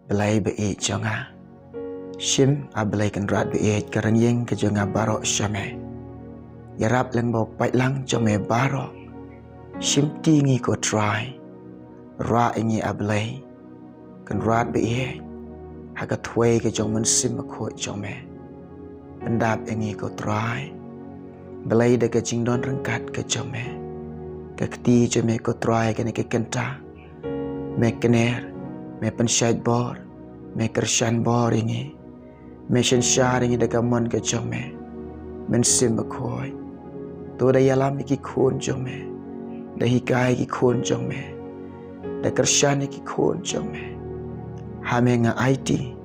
belai be e jonga shim a belai kan rat be e karang yeng ke jonga baro shame yarap lang bau pai lang jome baro shim tingi ko try ra ingi a belai kan rat be e haga thwe ke jong man sim ko jome pendap ingi ko try belai de ke jingdon rengkat ke jome ke kti jome ko try ke ne ke kenta me kener me pensyait bor me kershan bor ingi me shenshar ingi de kamon ke jome men sim ko to da yalam ki khon jome da hikai ki khon jome da kershan ki khon jome hamenga IT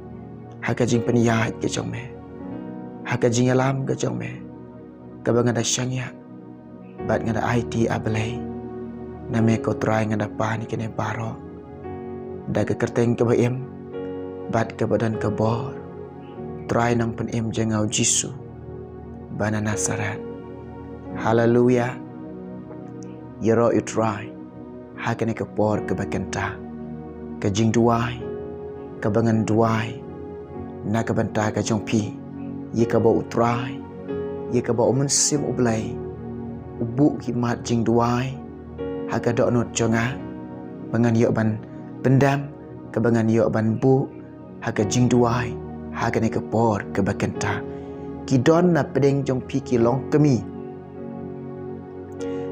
haka jing penyait ke jome haka jing alam ke jome kabang ada syangya bat ngada IT ablay na me ko try ngada pani kene baro da ke kerteng ke baim bat ke badan ke bor try nang pen em jengau Jisu bana Nasaret haleluya yero you try hakane ke por ke bakenta ke jing duai ke bangan duai na ke banta ke jong pi ye ke ba utrai ye ke ba omen sim ublai ubu ki mat jing duai haka do not jonga bangan yo ban pendam ke bangan yo ban bu haka jing duai haka ne ke por ke bakenta ki don na pedeng jong pi ki long kemi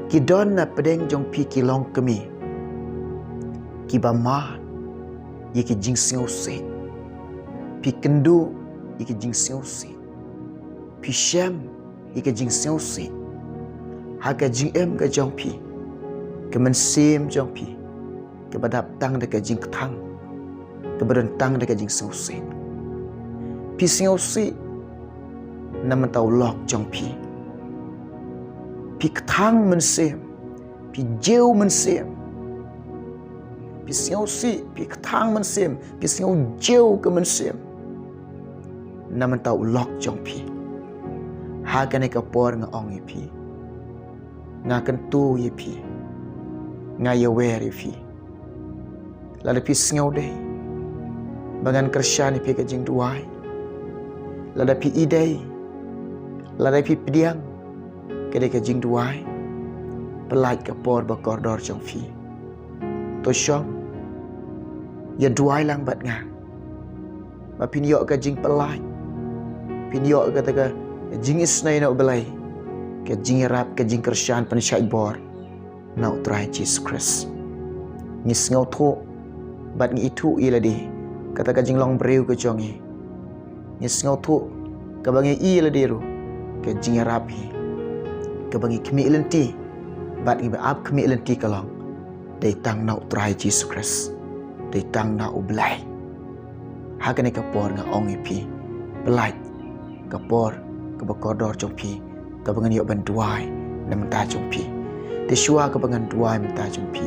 ki don na pedeng jong pi ki long kemi ki ba ma ye ki jing sio se pi kendu ye ki jing sio se pi sham ye ki jing sio se haka jing em ke jong pi ke men sim jong pi ke badap tang de ke jing thang ke badan tang de ke jing sio se pi sio se nam tau lok jong pi pi thang men sim pi jeu men sim pi sio se pi thang men sim pi sio jeu ke men sim nam tau lok jong pi ha kan ke por nga ong ye pi nga kan tu ye pi nga ye wer ye pi la pi sio dei bangan kershan pi ke jing duai la pi idei la pi pediang ke de ke jing duai pelaj ke por ba koridor jong pi to shong ye duai lang bat nga ba pin yo ke jing pelaj pin yo ke ta ke jing isnai na belai ke jing rap ke jing kershan pen syait bor na utrai Jesus Christ ngis ngau tho bat ngi itu ila di kata ka jing long breu ke jongi ngis ngau tho ka bangi ila di ru ke jing rap hi ke bangi kemi lenti bat ngi ba ap kemi lenti kalong dei tang na utrai Jesus Christ dei tang na ublai hakane ka por nga ong pi belai ka por ke bakodor jong pi ke bangan yo ban duai na menta jong pi te shua ke bangan duai menta jong pi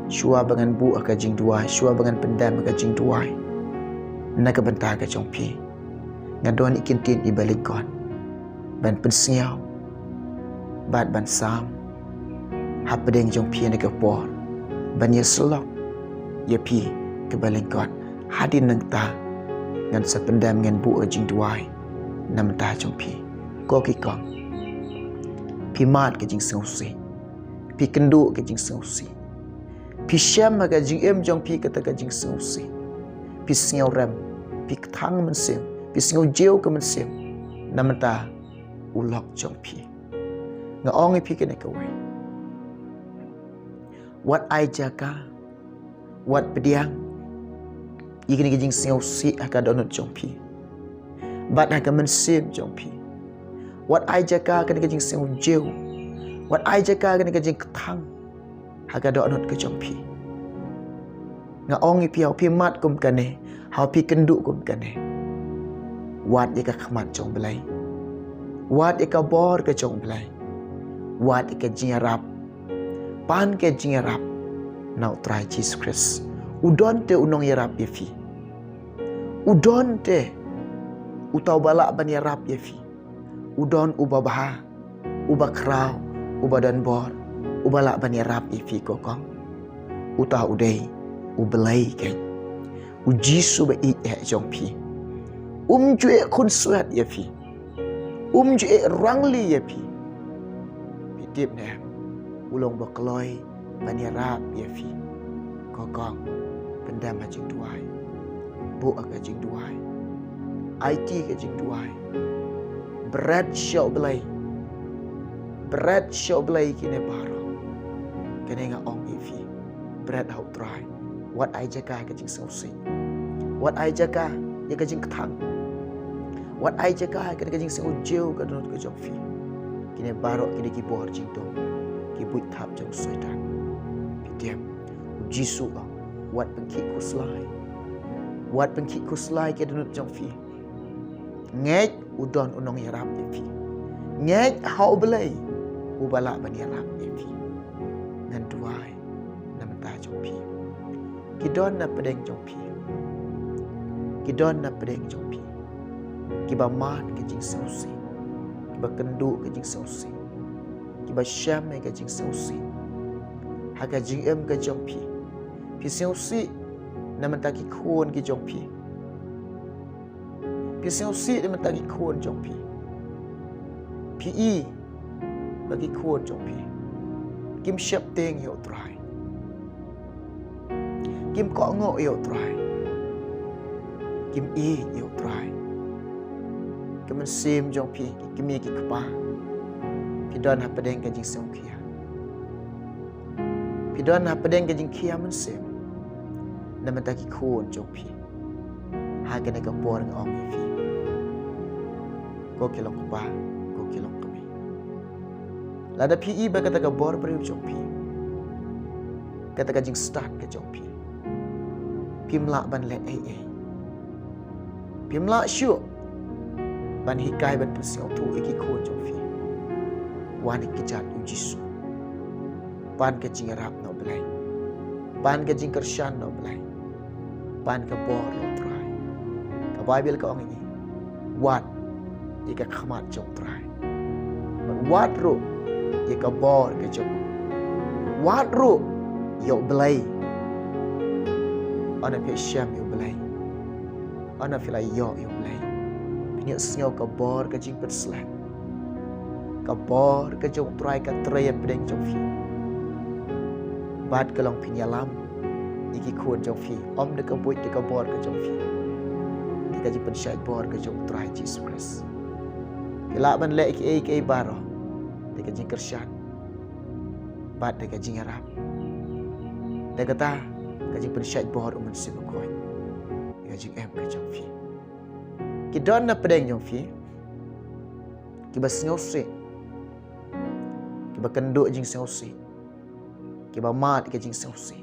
shua bangan bu ka jing duai shua bangan pendam ka jing duai na ke benta ka jong pi ngadon ikin tin i balikon ban pensiau bat ban sam hapdeng jong pi ne ke por ban ye selok ye pi ke balikon hadin nang ta ngan sependam ngan bu jing duai nam ta jong pi ko ki kong pi mat ke jing sing si pi kendu ke jing sing si pi sham ke jing em jong pi ke ta ke jing sing si pi sing ram pi thang men sim pi sing jeu ke men sim nam ta ulok jong pi nga ong pi ke ne ke wai wat ai jaka wat pediang ikini ke jing sing si aka donut jong pi bat ha men sim jong pi wat ai jaka ke jing sing jeu wat ai jaka ke jing thang ha ka do not ke jong pi nga ong pi au pi mat kum kane ha pi kendu kum kane wat ye ka khmat jong belai wat ye ka bor ke jong belai wat ye ka jing rap pan ke jing rap na utrai Jesus Christ udon te unong ye rap ye fi udon te utau balak ban ye rap ye fi udon ubabaha ubakrau ubadan bor ubalak ban ye rap ye fi kokong uta udai ubelai ke Jisu ba jong pi. Ju kun suat ya pi. Ju rangli ya pi. Pi tip ne. Ulong ba kloi bani rap ya pi. Kokong pendam ha jing duai. Bu ka jing duai. IT ka jing duai. Bread show belai. Bread show belai kini baro. Kene nga ong ifi. Bread hau try. What ai jaga ka jing sausi. What ai jaga ya ka jing thang. What ai jaga ka jing sau jeu ka donut ka jong fi. Kini baro kini ki bor jing dong. Ki buit thap jong soitan. Pitiam. Jisu ba. What pengki ku slai. What pengki ku slai ka donut jong fi. Ngej udon unong yarap ya fi. Ngej hau belai. Ubala ban yarap ya fi. Ngan duai na mata jong pi. Kidon na pedeng jong pi. Kidon na pedeng jong pi. Kiba mat ke jing sausi. Kiba kendu ke jing sausi. Kiba syam ke jing sausi. Haka jing em ke jong pi. Pi sausi na mata ki khon ke jong pi. Pi sausi na mata ki khon jong pi. Pi i bagi khon jong pi. Kim syap teng yo try. Kim ko ngo yo try. Kim i yo try. Kim sim jong pi kim ki kpa. Pi don ha pedeng ka jing song kia. Pi don ha pedeng ka jing kia man sim. Na man ta ki khon jong pi. Ha ka ne ka por ng ong fi. Ko kilong kpa, ko kilong kami. Lada pi i ba kata ka bor beriu jong pi. Kata ka jing start ka jong pi. Pimla ban le ai. Pimla syu ban hikai ban pusiau tu iki khon jong fi. Wan ki jat u Jisu. Pan ka jing rap no belai. Pan ka jing kershan no belai. Pan ka bor no try. Ka Bible ka ong ini. Wat ika khamat jong try. But wat ro ika bor ka jong. Wat ro yo belai. Ana pe syam yo belai. Ana fila yo belai. Pinyak sengau ka bor ka jing perslan. Ka bor ka jong try ka trayat pedeng jong fi. Bad ka long pinyalam. Iki khon jong fi. Om de ka buit de ka bor ka jong fi. Di ka jing pensyait bor ka jong try Jesus Christ. Kila ban le ki baro. De ka jing kershan. Bad de ka jing harap. De kata ka jing pensyait bor umun sinukoi. Ka jing em ka jong fi. Ki don na pedeng jong fi. Ki ba sengau se. Ki ba kenduk jing sengau se. Ki ba mat ka jing sengau se.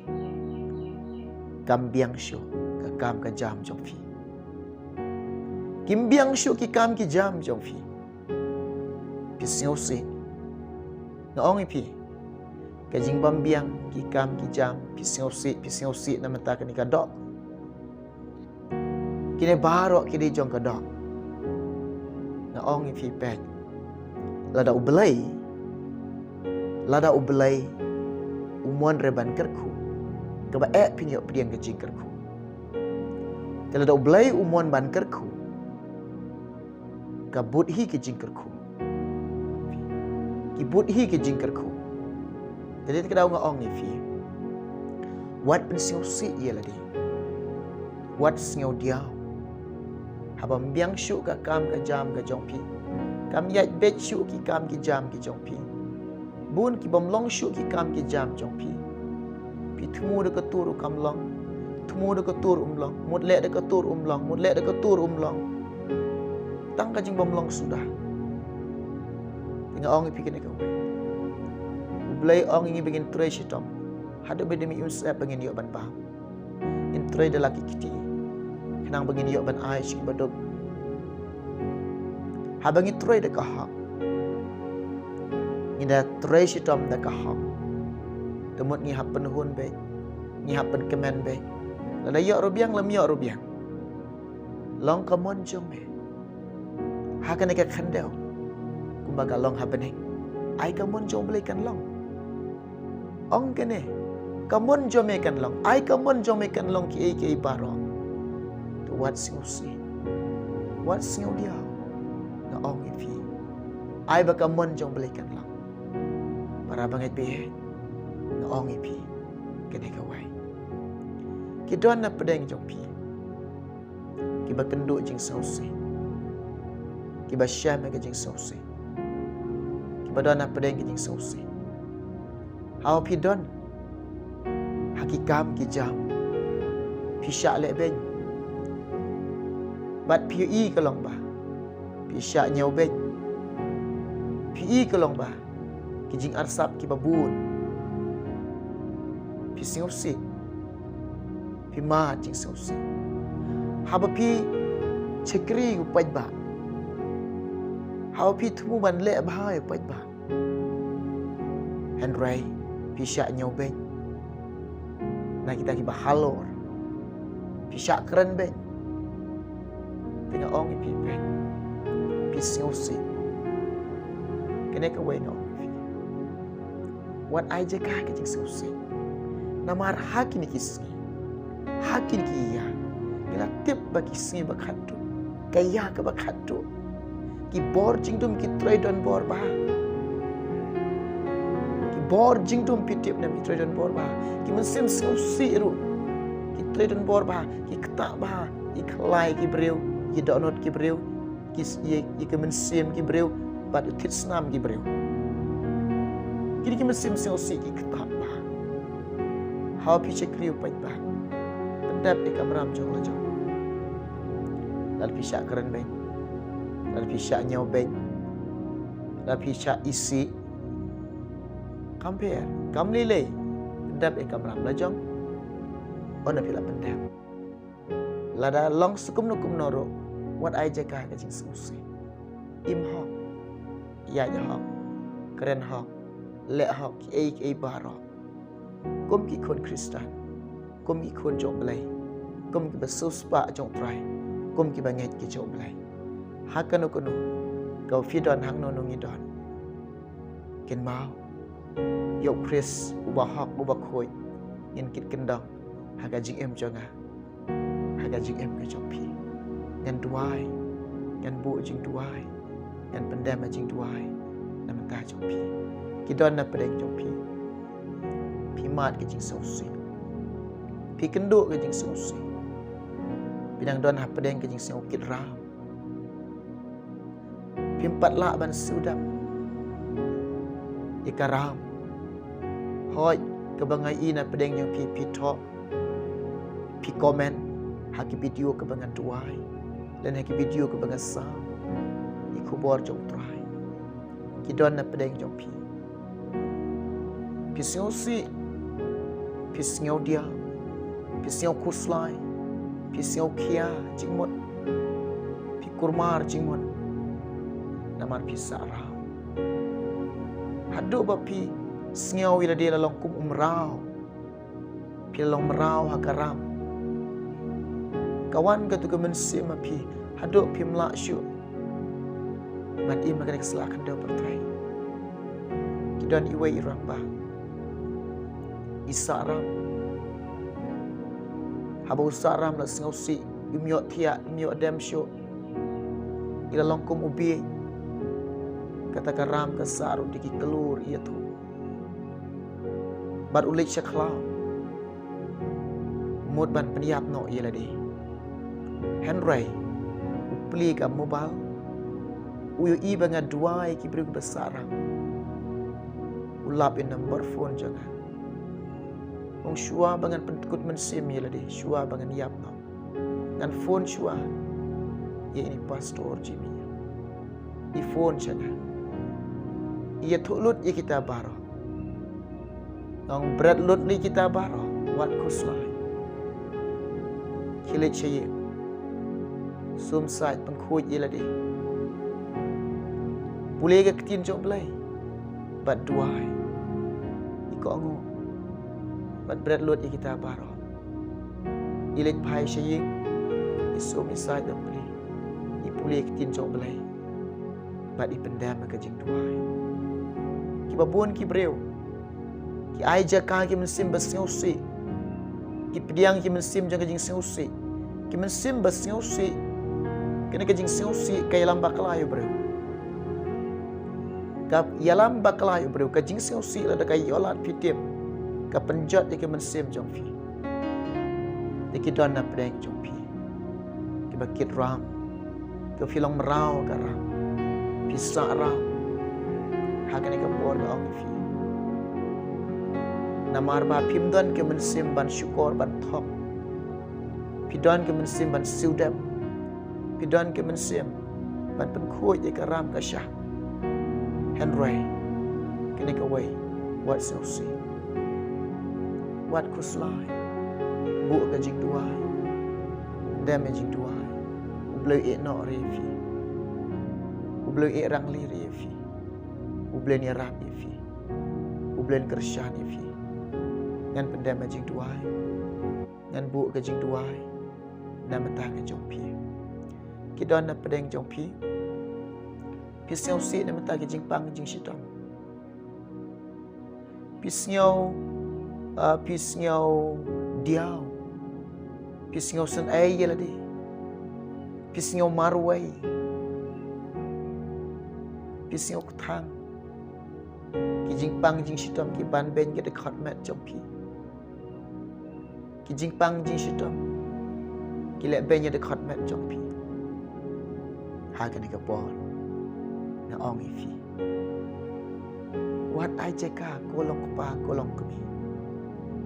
Kam biang syo ka kam ka jam jong fi. Kim biang syo ki kam ki jam jong fi. Pi sengau se. Na ong pi. Ka jing bam biang ki kam ki jam pi sengau se na mata ka ni ka dok. Kini barok kini jong ka dok. Na ong fi pek. Lada ubelai. Lada ubelai. Umuan reban kerku. Kaba pinyok pediang ke jing kerku. Kalau da ubelai umuan ban kerku. Ka budhi ke jing kerku. Ki budhi ke jing kerku. Jadi kita tahu ngong ni fi. Wat pensiu si ia ladi. Wat sengau dia. Haba mbiang syuk ka kam ka jam ka jong pi. Kam yat bet syuk ki kam ki jam ki jong pi. Bun ki bom long syuk ki kam ki jam jong pi. Pi thumu de ka tur kam long. Thumu de ka tur long. Mut le de ka tur long. Mut le de ka tur long. Tang ka jing bom long sudah. Tinggal ong pi kene ka we. Ublai ong ingi begin treasure tom. Hada be demi usap begin yo ban pa. In trade de laki kiti. Nang begini yok ban aish ki badok. Habangi troy de kahak. Ida troy shitom de kahak. Temut ni hapen hun be. Ni hapen kemen be. Lada yok rubiang lam yok rubiang. Long kamon jong be. Hakan ka khandel. Kumbaga long habeneng. Ai kamon jong beli kan long. Ong kene. Kamon jom kan long. Ai kamon jom kan long ki baro. ke wat singusi. Wat singu dia. Na ong ipi. Ai bakamon jong belikan lang. Para banget be. Na ong ipi. Kene kawai. Kidon na pedeng jong pi. Kiba kenduk jing sausi. Kiba syam ke jing sausi. Kiba don na pedeng ke jing sausi. Hau pi don. Hakikam ki jam. Pi syak lek beng. Bat pi i kalong ba. Pi syak nyau beng. Pi i kalong ba. Ki jing arsap ki babun. Pi singusi. Pi ma jing sausi. Haba pi cekri upaj ba. Haba pi tumu ban lek bahai upaj ba. Henry pi syak nyau beng. Na kita ki bahalor. Pi syak keren beng. Tengah ong pi beng. Pi singusi. Kene ka wei no. Wat ai je ka ke jing singusi. Namar haki ni kisni. Haki ni iya. Ila tip bagi singi bakhatu. Kaya ke bakhatu. Ki bor jing dum ki trai don bor ba. Ki bor jing dum pi tip na mi trai don bor ba. Ki mensim singusi ru. Ki trai don bor ba. Ki ketak ba. Ki kelai ki breu. Ki donot ki breu. Ki ke mensim ki breu. Bat utit senam ki breu. Kini ki mensim singusi ki ketak ba. Hau pi cekri upaj ba. Pendap di kamram jong lajong. Lalu pi syak keren beng. Lalu pi syak nyau beng. Lalu pi syak isi. Kamper. Kam lilai. Pendap di kamram lajong. Ona pila pendap. Lada long sukum nukum noro. Wat ai jaka ka jing susi. Im hok. Ya ja hok. Keren hok. Lek hok. Ki ei baro. Kum ki kon Kristan. Kum ki kon jong belai. Kum ki basus pa jong trai. Kum ki banget ki jong belai. Hakanu kunu. Kau fidon hang no nungi don. Ken mau. Yok Chris ubah hok ubah khoi. Yen kit kendang. Haga jing em jonga. Haga jing em ke jong pi. Ngan duai. Ngan bu jing duai. Ngan pendam jing duai. Nam ta jong pi. Kidon na pedeng jong pi. Pi mat ke jing sausi. Pi kenduk ke jing sausi. Bidang don ha pedeng ke jing saukit ram. Pi empat lak ban sudap. Ikaram. Hoi ke bangai ina pedeng jong pi talk. Pi komen haki video ke bangan tuai. Dan haki video ke bangan sam. Ikubor jong trai. Kidon na pedeng jong pi. Pi singusi. Pi singu dia. Pi singu kuslai. Pi singu kia jingmot. Pi kurmar jingmot. Namar pi sarau. Hadu ba pi singu ila dia lalong kum umrau. Pi lalong merau hakaram. Kawan ka tu ke mensim api. Hadu pi melak syuk. Man im makan keselakan dah bertrai. Kidon iwai irang ba. Isaram. Haba usaram la singusi. Imiok tiak, imiok dem syuk. Ila longkum ubi. Katakan ram ke saru diki kelur ia tu. Bat ulik syaklau. Mud ban peniap no ia ladi. Henry. Upli ka mobile. Uyu i bangan duai ki beri besarang. Ulap in number phone jangan. Ong shua bangan pentkut mensim ia ladi. Shua bangan yap no. Ngan phone shua. Ia ini pastor Jimmy. I phone jangan. Ia tulut ia kita baro. Ngang berat lut li kita baro. Wat kuslai. Kilit syayik. Sum sait pengkuj ia ladi. Boleh ke ketin jom belai. Bat duai. Iko angu. Bat berat lut ia kita baro. Ilik pai syayik. Isum isai dan beli. Ipulih ketin jom belai. Bat ipendam ke jing duai. Ki babun ki breu. Ki ai jaka ki mensim bersengusi. Ki pediang ki mensim jangan jing sengusi. Ki men sim basnyo si kini ka jing sio si ka yalam baklayo bro. Ka yalam baklayo bro ka jing sio si la da ka yolat pitim. Ka penjat ki men sim jong fi. Ki don na preng jong fi. Ki bakit ram. Ka filong merau ka ram. Pisa ram. Ha ka ni ka por ka ong fi. Namar ba pim don ki men sim ban syukur ban thok. Pidon ke mensim ban siudam. Pidon ke mensim ban penkuat je ke ram ke syah. Henry kini ke way wat sausi. Wat kuslai. Bu ke jing duai. Dem jing duai. Ubleu e no refi. Ubleu e rang li refi. Ubleu ni rap refi. Ubleu kersyan refi. Ngan pendem jing duai. Ngan bu ke jing duai. Nama tang jong pi. Kidon na pedeng jong pi. Pisau si nama tang jing pang jing sitom. Pisau diau. Pisau sen ai yeladi. Pisau marwai. Pisau kutang. Ki jing pang jing sitom ki ban ben ke dekat mat jong pi. Ki jing pang jing sitom. Ki lek ben ye dekat mat jong pi. Ha kan ke pon. Na ong ifi. Wat ai jeka kolong pa kolong kami.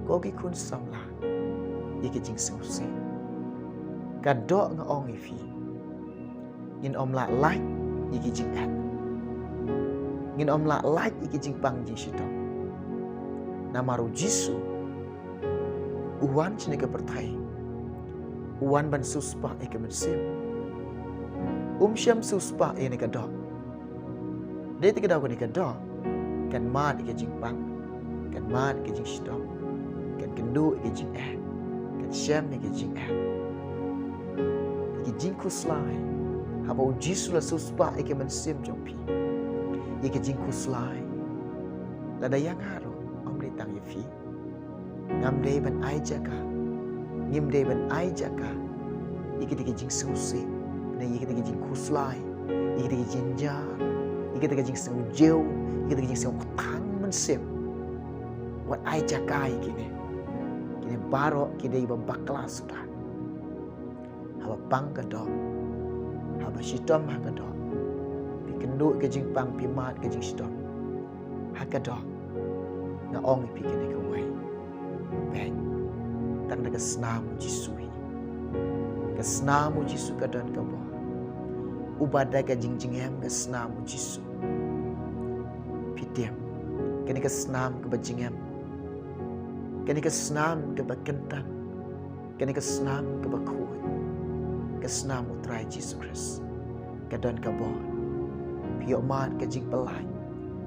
Ko ki kun samla. Ye ki jing sau se. Ka dok nga ong ifi. Ngin om la like ye ki jing at. Ngin om la like ye ki jing pang jing sitom. Na maru jisu. Uwan chine ke pertai. Uwan ban suspa eke mensim. Syam suspa eke kadok. Dia tidak dapat eke kadok. Kan mat eke jingpang. Kan mat eke jing sitom. Kan kendu eke jing eh. Kan syam eke jing eh. Eke jing kuslai. Haba ujisula suspa eke mensim jompi. Eke jing kuslai. Lada yang haru. Om ditang yefi. Ngam day ban ai jaka. Ngim day ban ai jaka. Iki jing susi. Na iki jing kuslai. Iki jing jar. Iki jing sujeu. Iki jing kutang mensim. Wat ai jaka iki ni. Kini baro kidai babakla sudah. Haba pang kadok. Haba sitom hakadok. Pi kenduk ke jing pang pi mat ke jing sitom. Hakadok. Na ong pi kini ke wai. Bang. Tang da kesnamu jisui. Kesnamu jisu kadan kabo. Ubada ka jingjingem kesnamu jisu. Pitiam. Kini kesnam ke bajingem. Kini kesnam ke bakentang. Kini kesnam ke bakui. Kesnam utrai Yesus Kristus. Kadan kabo. Piok mat ke jing pelai.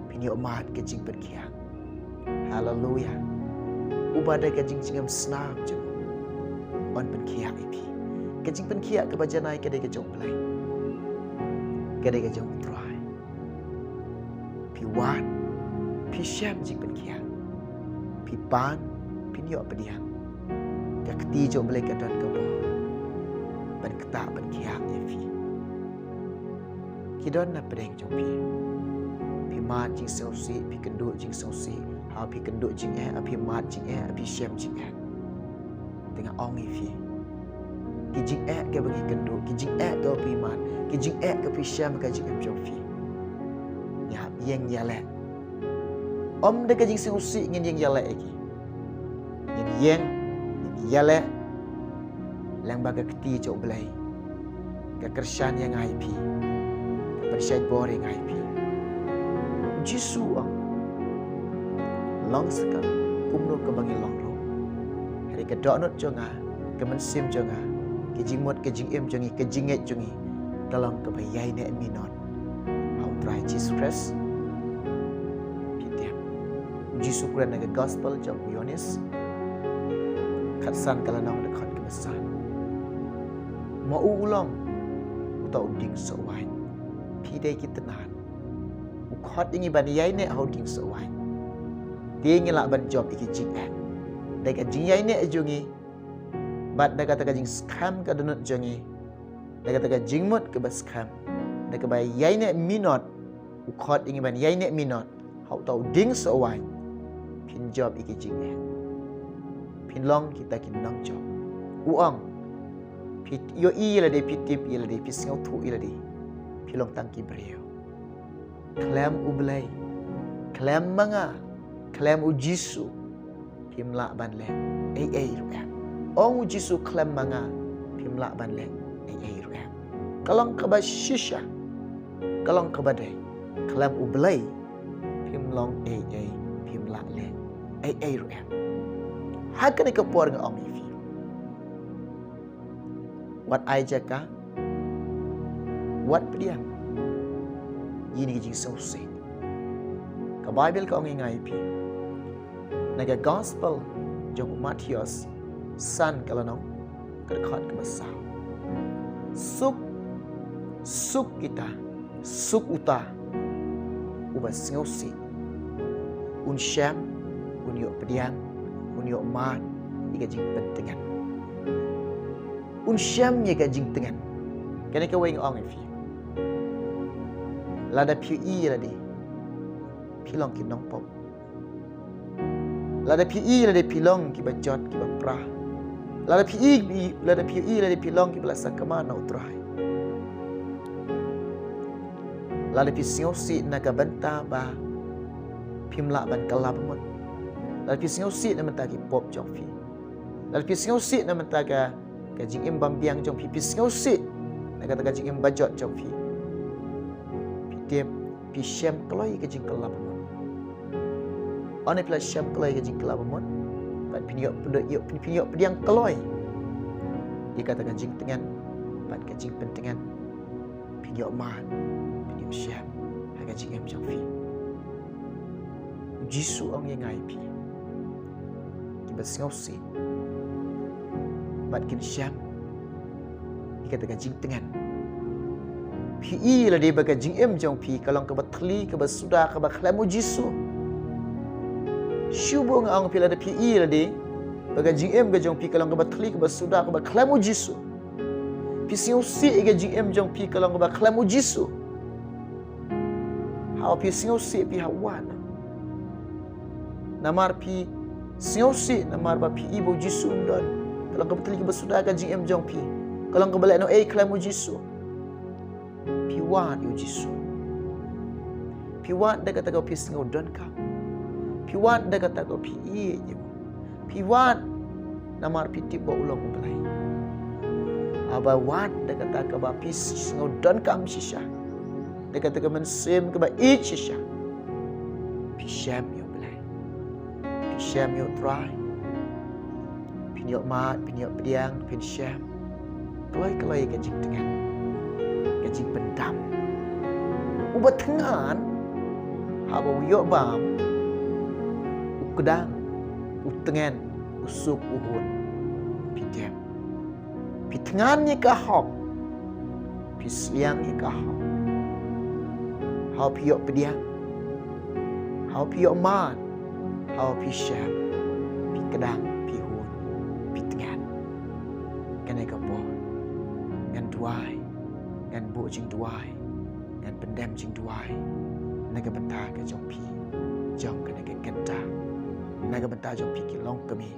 Piok mat ke jing berkiang. Haleluya. Ubada ka jingjingem snam je. On berkiang ipi. Kajing penkiak ke bajanai kedai ke jong pelai. Kedai ke jong try. Pi wan, pi syam jing penkiak. Pi pan, pi niok pediang. Ka keti jong pelai ke dan ke bo. Ban ketak penkiak ye fi. Kidon na pedeng jong pi. Pi mat jing sausi, pi kenduk jing sausi. Ha pi kenduk jing pi mat jing pi syam jing Tengah ong ye fi. Ki jing ke bagi kenduk, ki jing ke pi mat, ki jing ke pi syam ka jing jong fi. Ya yang yale. Om de ka jing susi ngin yang yale iki. Ngin yang yale lang baga keti jok belai. Ka kersyan yang ai pi. Ka persyai bore ngai pi. Jisu long sekal kumno ka bagi long ro. Hari ka donot jonga, ka mensim jonga. Kejing mot kejing em jongi kejing et jongi dalam kebayai ne minot how try Jesus Christ pitiam Jesus Christ naga gospel jam Yohanes khatsan kala nang dekat kebesan mau ulang utau ding sawai pidai kita nan ukhot ingi ban yai ne how ding sawai dia ngelak ban job iki jing et dai ka jing yai ne jongi Bat da kata jing scam ka donut jangi. Da kata jingmut ke bas scam. Da ka bai yai ne minot u khot ingi ban yai ne minot. Hau tau ding so wai. Pin job iki jing e. Pin long kita kin nang job. Uang. Pit yo i la de pitip i la de pisngau thu i la de. Pilong tangki brio. Klam ublay. Klam manga. Klam u Jisu. Pimla ban le. Ai ruam. Ong u Jisu klam manga. Pimla ban le. Ai ruam. Kalong kaba shisha. Kalong kaba day. Klam ublay. Pimlong ai. Pimla le. Ai ruam. Hakan ka por nga ong ifi. Wat ai jaka. Wat pediam. Ini kijing sausi. Ka Bible ka ong ingai pi. Naga gospel jong Matius san kalanong kerkhot ke besar. Suk kita. Suk uta. Uba sausi. Un syam. Un yok pediam. Un yok mat. Ika jing pentingan. Un syam ye ka jing tengan. Kena ka weng ong ifi. Lada piu i ladi. Pilong ki nong pop. Lada piu i ladi pilong ki bajot ki bapra. Lada piu i ladi pilong ki belasa kemana utrai. Lada piu singosi naga benta ba. Pimla ban kalabamut. Lada piu singosi na mentagi pop jong fi. Lada piu singosi na mentaga kajing imbam biang jong fi. Piu singosi na kata kajing imbajot jong fi. Dia pi syam keloi ke jing kelab mon. Ane pula syam keloi ke jing kelab mon. Pat pinyok pediang keloi. Dia katakan jing tengan. Pat ke jing pentengan. Pinyok man. Pinyok syam. Haga jing em jang fi. Jisu ong yang ngai pi. Kiba singosi. Pat kin syam. Dia katakan jing tengan. Pi la dia baga jing em jong pi kalong ke batli ke basuda ke baklamu Jisu. Syubu ngang pi la de pi la dia baga jing em ga jong pi kalong ke batli ke basuda ke baklamu Jisu. Pi siu si ga jing em jong pi kalong ke baklamu Jisu. Hau pi siu si pi hawan. Namar pi siu si namar ba pi ibu Jisu ndon. Kalong ke batli ke basuda ga jing em jong pi. Kalong ke balai no klamu Jisu. Piwan yu Jisu. Piwan da kata kau pis ngau don kau. Piwan da kata kau pi ye je. Piwan namar pitip ba ulang belai. Aba wan da kata kau ba pis ngau don kam shisha. Da kata kau mensem ke ba it shisha. Pisham yu belai. Pisham yu try. Pinyok mat, pinyok pediang, pinsyam. Kelai-kelai ke jing dengan. Jing pendam. Ubat tengan. Haba uyok bam. Ukedang. Utengan. Usuk uhun. Pidem. Pitengannya kahok. Pisliangnya kahok. Hau piyok pediang. Hau piyok man. Hau pisyam. Pikedang. Pihun. Pitengan. Kena kapor. Ngan duai. Ngan bu jing duai. Ngan pendam jing duai. Naga benta ke jong pi. Jong ke naga kenta. Naga benta jong pi ke long kami.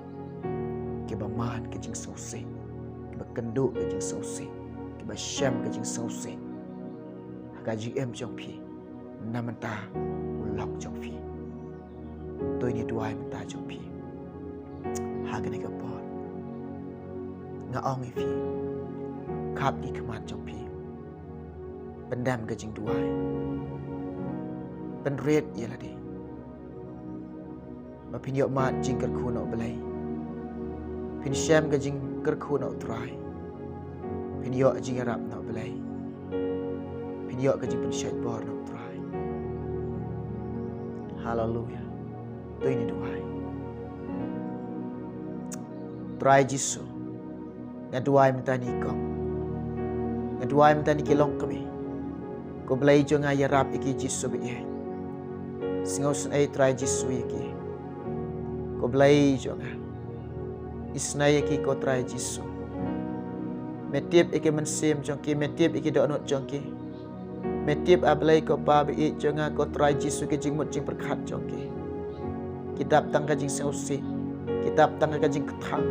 Ke baman ke jing sausi. Ke bakenduk ke jing sausi. Ke basyam ke jing sausi. Haga jing em jong pi. Namenta ulok jong pi. Toi ni duai benta jong pi. Haga naga por. Ngaong ifi. Kap di kemat jong pi. Pendam ke jing duai. Penred ialah dia. Mapin yok mat jing kerku nak belai. Pin syam ke jing kerku nak try. Pin yok jing arab nak belai. Pin yok ke jing pensyait bor nak try. Hallelujah. Tu ini duai. Try Jisu. Ngaduai minta nikong. Ngaduai minta nikilong kami. Ko belai jo nga yarap iki Jisu bi ye. Singos ai try Jisu iki. Ko belai jo nga. Isnai iki ko try Jisu. Metip iki mensim jongki, metip iki donut jongki. Metip ablay ko pa bi jonga ko try Jisu ke jing mut jing berkat jongki. Kitab tang ka jing seusi, kitab tang ka jing ketang.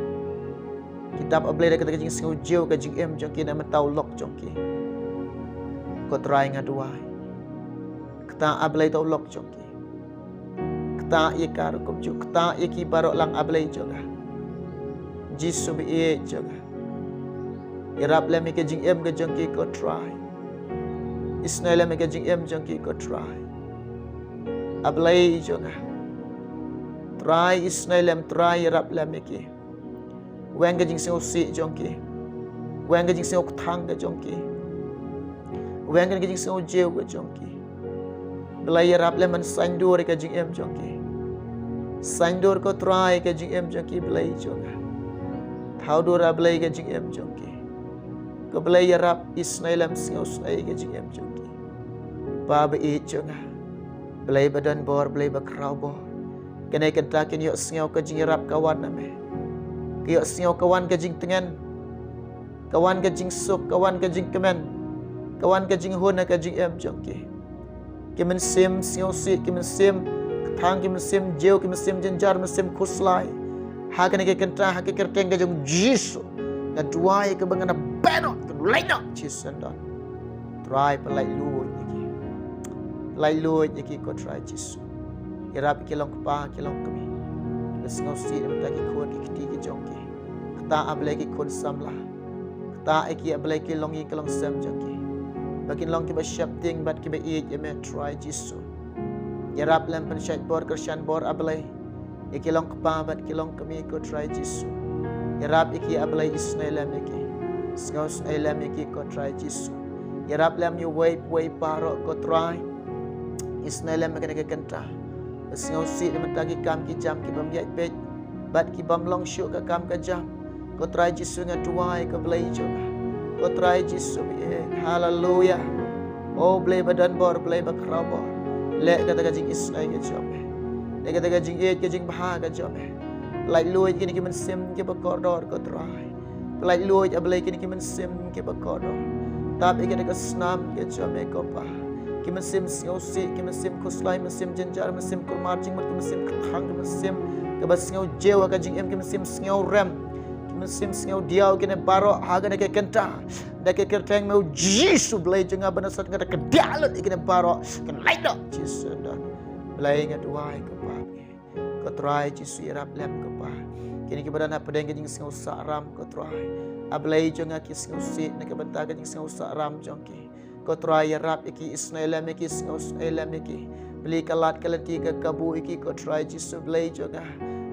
Kitab ablay ka jing seu jiu ka jing em jongki na matau lok jongki. Ko try ngaduai. Kata ablay tau lok jongki. Kata ye kar ko ju, kata ye ki barok lang ablay jonga. Jisu bi jonga. Irap lem ke jing em ke jongki ko try. Isnai lem ke jing em jongki ko try. Ablay jonga. Try isnai lem try irap lem ke. Weng ke jing seu si jongki. Weng ke jing seu thang ke jongki. Weng ke jing seu jeu ke jongki. Belai irap lem man sandur ke jing em jongki. Sandur ko try ke jing em jongki belai jonga. Thau dur ablay ke jing em jongki. Ko belai irap isnai lem seu snai ke jing em jongki. Pa be jonga. Belai badan bor belai bakrau bor. Kenai kenta kin yok sengau ke jing irap kawan name. Ke yok sengau kawan ke jing tengan. Kawan ke jing suk, kawan ke jing kemen. Kawan ke jing hun ke jing em jongki. Ke men sim sengau si, ke men sim thang, ke men sim jeu, ke men sim jenjar, men sim kuslai. Ha kenai ke kenta ha ke kerteng ke jong Jisu. Ngaduai ke bangana benok ke lainok Jisu. Try pelai lu iki. Pelai lu iki ko try Jisu. Irap iki long pa ki long kami. Besngau si dem taki kon ki kiti ki jongki. Kata ablai ki kon samla. Kata iki ablai ki long ki long sam jongki. Bakin long ki ba syap ting bat ki ba i me try Jisu. Irap lem pen syait bor kersyan bor ablai. Iki long pa bat ki long kami ko try Jisu. Irap iki ablai isnai lem iki. Sngau snai lem iki ko try Jisu. Irap lem you way parok ko try. Isnai lem kena ke kenta. Sengau si dem tagi kam ki jam ki bam yat bet. Bat ki bam long syuk ka kam ka jam. Ko try Jisu ngatuai ke belai jonga. Ko try Jisu bi. Hallelujah. Oh belai badan bor belai bakrau bor. Le kata ka jing isnai ke jam. Le kata ka jing ke jing bah ka jam. Pelai luit kini ki men sim ki bakordor ko try. Pelai luit ablai kini ki men sim ki bakordor. Tapi kini ka snam ke jam ko pa. Ki mesim sengau si, ki mesim kuslai, mesim jenjar, mesim kurmar jingmut, ki mesim ketang, ki mesim kebas sengau jewa ka jing em, ki mesim sengau rem, ki mesim sengau diau kini barok haga na ke kenta, na ke kerteng mau Jisu belai jenga benasat ngada kedalut ikini barok, kan laidok Jisu dan belai ngaduai ke pa, ko try Jisu irap lem ke pa, kini ki badan apa deng jing sengau saram ko try, ablai jenga ki sengau si, na ke benta ka jing sengau saram jongki. Ko try rap iki isnai lem iki sengau snai lem iki beli kalat kalati ke kabu iki ko try Jisu belai jonga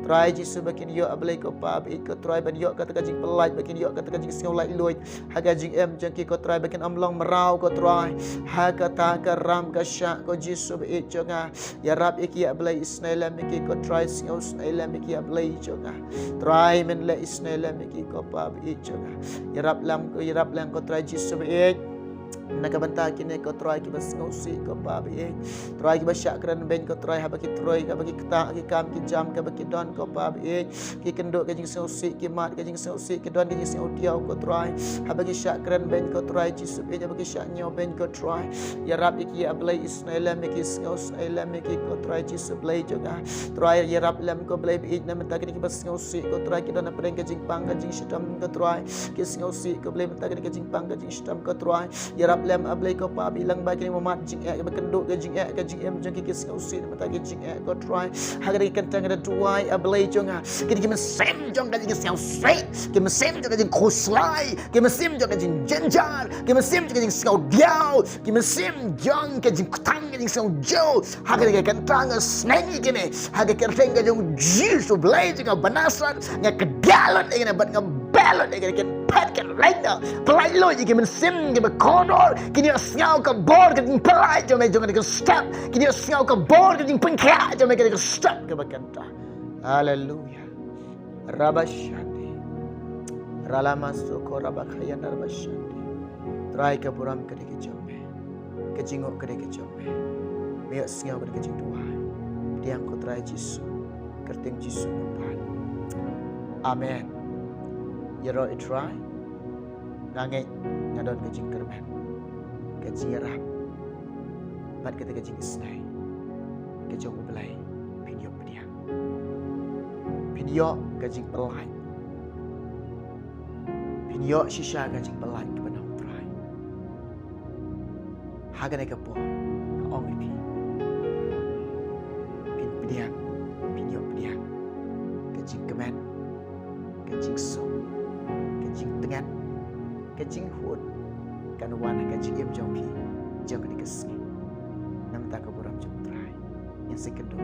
try Jisu bakin yo ablai ko pa bi ko try ban yo kata kajing pelai bakin yo kata kajing sengau lai luit haga jing em jengki ko try bakin amlong merau ko try ha kata ka ram ka syak ko Jisu bi jonga ya rap iki ablai isnai lem iki ko try sengau snai lem iki ablai jonga try men le isnai lem iki ko pa bi jonga ya rap lam ko try Jisu bi nakabanta kini ko try ki bas ngausi ko pa bi try ki bas syakran ben ko try ha baki troy ka baki kta ki kam ki jam ka baki don ko pa bi ki kenduk ka jing ngausi ki mat ka jing ngausi ki don ka jing audiau ko try ha baki syakran ben ko try Jisu be baki syak nyo ben ko try ya rap iki ablai isnai lam ki ngaus ai lam ki ko try Jisu blai juga try ya rap lam ko blai bi na menta ki bas ngausi ko try ki don apren ka jing pang ka jing shitam ko try ki ngausi ko blai menta ki jing pang ka jing shitam ko try ya lem ablay ko pa bilang bagi momat jing ek bekenduk ke jing em jeng ki ngau si mata ki jing ek ko try hagar ki kentang ada tuai ablay jonga ki ki mesem jong ka jing ngau si ki mesem jong ka jing kuslai ki mesem jong ka jing jenjar ki mesem jong ka jing ngau diau ki mesem jong ka jing tang ka jing ngau jo hagar ki kentang sneng ki ne hagar ki kentang ka jing Jisu blay jing banasan nga kedalon ingin bat nga balon ingin kan pat kan lainda pelai lo jing mesem ki bekodor kini siau ke bor ke jing pelai jom jom ke step kini siau ke bor ke jing pengkak jom ke step ke bakanta haleluya rabashandi ralamasu ko rabakhayan rabashandi try ke buram ke jombe ke jingok ke jombe me siau ke jing tuai diang ko try Jisu kerting Jisu mempan amen you know it try Ngangai ngadon ke jing kerman. Ke jing rap. Bat kata ke jing isnai. Ke jong belai pinyo pediang. Pinyo ke jing pelai. Pinyo shisha ke jing pelai ke benong trai. Hagan ke po ke ong ipi. Pin pediang, pinyo pediang. Ke jing kemen, ke jing so, ke jing tengan, ke jing hud. Kan wan ke jing im jong pi, jong ke dikesngi. Nam ta ke buram jong trai. Yang sekedul